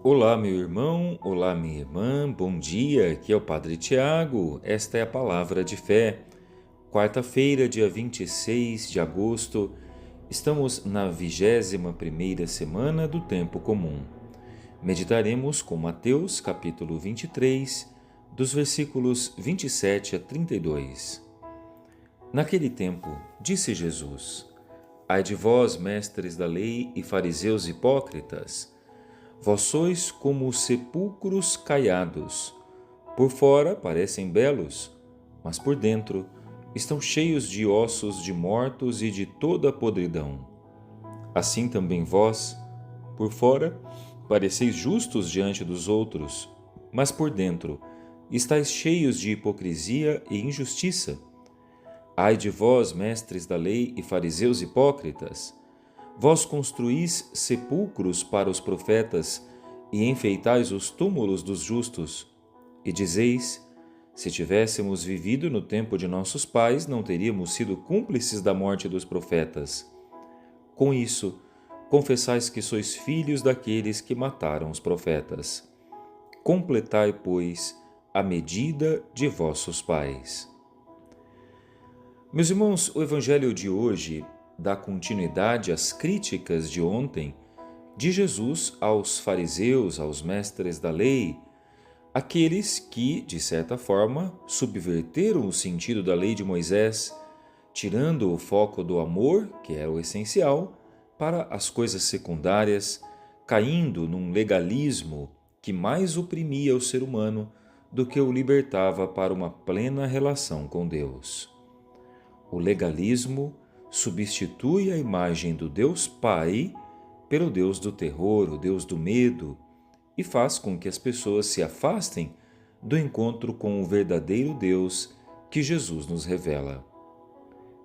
Olá, meu irmão, olá, minha irmã, bom dia, aqui é o Padre Tiago, esta é a Palavra de Fé. Quarta-feira, dia 26 de agosto, estamos na 21ª semana do Tempo Comum. Meditaremos com Mateus, capítulo 23, dos versículos 27 a 32. Naquele tempo, disse Jesus: Ai de vós, mestres da lei e fariseus hipócritas! Vós sois como os sepulcros caiados. Por fora parecem belos, mas por dentro estão cheios de ossos de mortos e de toda a podridão. Assim também vós, por fora, pareceis justos diante dos outros, mas por dentro estáis cheios de hipocrisia e injustiça. Ai de vós, mestres da lei e fariseus hipócritas! Vós construís sepulcros para os profetas e enfeitais os túmulos dos justos, e dizeis: se tivéssemos vivido no tempo de nossos pais, não teríamos sido cúmplices da morte dos profetas. Com isso, confessais que sois filhos daqueles que mataram os profetas. Completai, pois, a medida de vossos pais. Meus irmãos, o evangelho de hoje dá continuidade às críticas de ontem de Jesus aos fariseus, aos mestres da lei, aqueles que, de certa forma, subverteram o sentido da lei de Moisés, tirando o foco do amor, que era o essencial, para as coisas secundárias, caindo num legalismo que mais oprimia o ser humano do que o libertava para uma plena relação com Deus. O legalismo substitui a imagem do Deus Pai pelo Deus do terror, o Deus do medo, e faz com que as pessoas se afastem do encontro com o verdadeiro Deus que Jesus nos revela.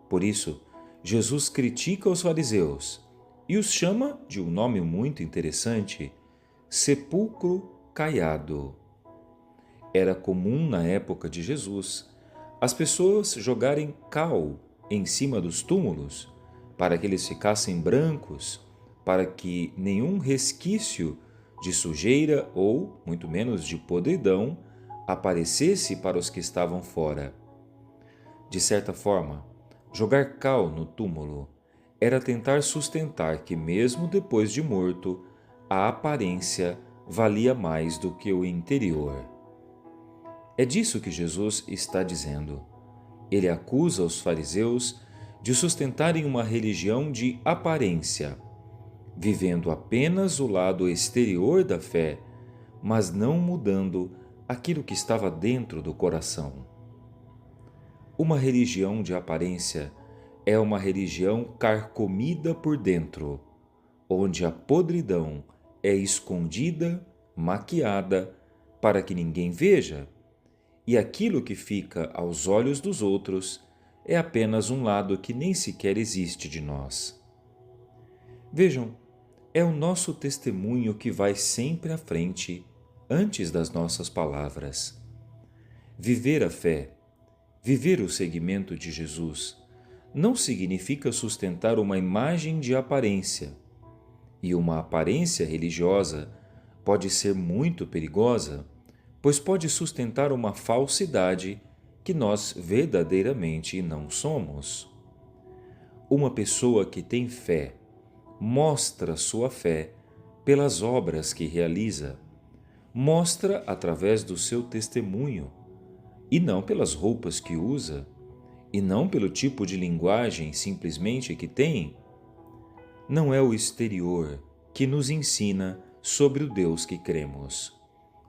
Por isso, Jesus critica os fariseus e os chama de um nome muito interessante: sepulcro caiado. Era comum na época de Jesus as pessoas jogarem cal em cima dos túmulos para que eles ficassem brancos, para que nenhum resquício de sujeira ou, muito menos, de podridão aparecesse para os que estavam fora. De certa forma, jogar cal no túmulo era tentar sustentar que, mesmo depois de morto, a aparência valia mais do que o interior. É disso que Jesus está dizendo. Ele acusa os fariseus de sustentarem uma religião de aparência, vivendo apenas o lado exterior da fé, mas não mudando aquilo que estava dentro do coração. Uma religião de aparência é uma religião carcomida por dentro, onde a podridão é escondida, maquiada, para que ninguém veja, e aquilo que fica aos olhos dos outros é apenas um lado que nem sequer existe de nós. Vejam, é o nosso testemunho que vai sempre à frente, antes das nossas palavras. Viver a fé, viver o seguimento de Jesus, não significa sustentar uma imagem de aparência. E uma aparência religiosa pode ser muito perigosa, pois pode sustentar uma falsidade que nós verdadeiramente não somos. Uma pessoa que tem fé mostra sua fé pelas obras que realiza, mostra através do seu testemunho, e não pelas roupas que usa, e não pelo tipo de linguagem simplesmente que tem. Não é o exterior que nos ensina sobre o Deus que cremos,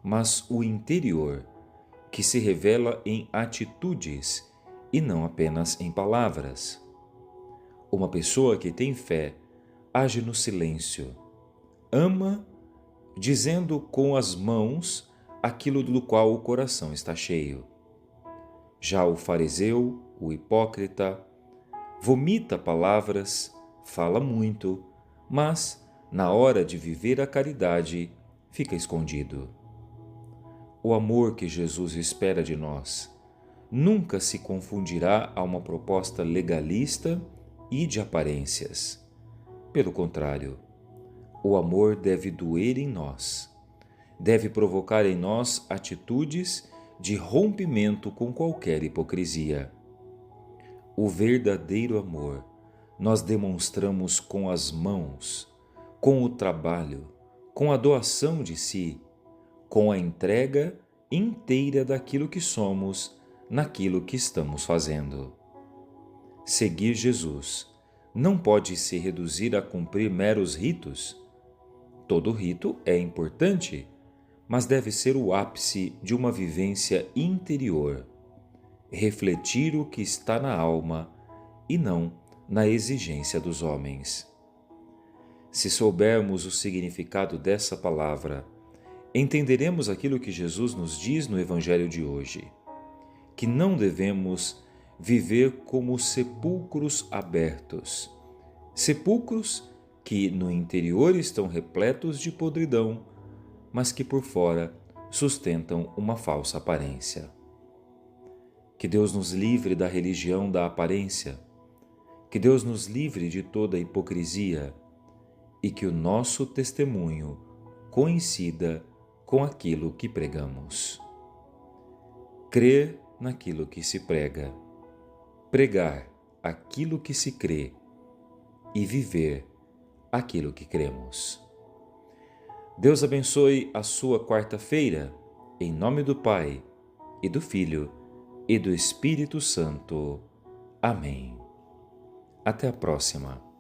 mas o interior, que se revela em atitudes e não apenas em palavras. Uma pessoa que tem fé age no silêncio, ama dizendo com as mãos aquilo do qual o coração está cheio. Já o fariseu, o hipócrita, vomita palavras, fala muito, mas, na hora de viver a caridade, fica escondido. O amor que Jesus espera de nós nunca se confundirá a uma proposta legalista e de aparências. Pelo contrário, o amor deve doer em nós, deve provocar em nós atitudes de rompimento com qualquer hipocrisia. O verdadeiro amor nós demonstramos com as mãos, com o trabalho, com a doação de si, com a entrega inteira daquilo que somos, naquilo que estamos fazendo. Seguir Jesus não pode se reduzir a cumprir meros ritos. Todo rito é importante, mas deve ser o ápice de uma vivência interior, refletir o que está na alma e não na exigência dos homens. Se soubermos o significado dessa palavra, entenderemos aquilo que Jesus nos diz no Evangelho de hoje, que não devemos viver como sepulcros abertos, sepulcros que no interior estão repletos de podridão, mas que por fora sustentam uma falsa aparência. Que Deus nos livre da religião da aparência, que Deus nos livre de toda hipocrisia e que o nosso testemunho coincida com aquilo que pregamos. Crer naquilo que se prega, pregar aquilo que se crê e viver aquilo que cremos. Deus abençoe a sua quarta-feira, em nome do Pai, e do Filho, e do Espírito Santo. Amém. Até a próxima.